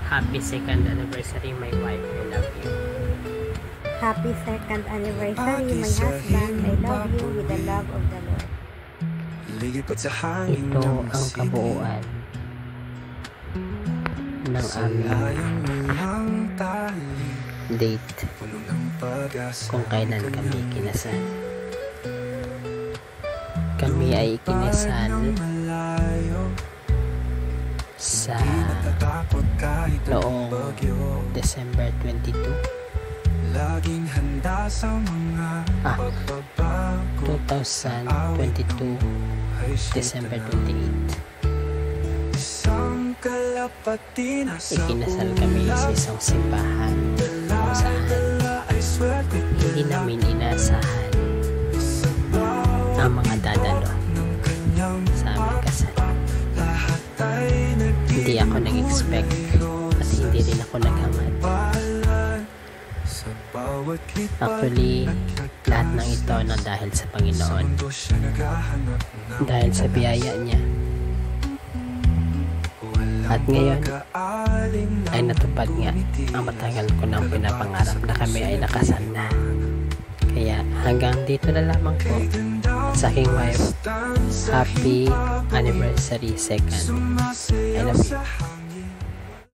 Happy second anniversary, my wife. I love you. Happy second anniversary, my husband. I love you with the love of the Lord. Ito ang kabuuan ng aming date kung kailan kami kinasal. Kami ay ikinasal sa noong December 22, 2022, December 28. Ikinasal kami sa isang simbahan kung saan hindi namin inasahan ang mga dadalo sa aming kasal. Hindi ako nag-expect at hindi rin ako naghangad. Actually, lahat ng ito na dahil sa Panginoon, dahil sa biyaya niya. At ngayon ay natupad nga ang matagal ko nang pinapangarap na kami ay nakasal na. Kaya hanggang dito na lamang po sa aking wife. Happy anniversary second. I love you.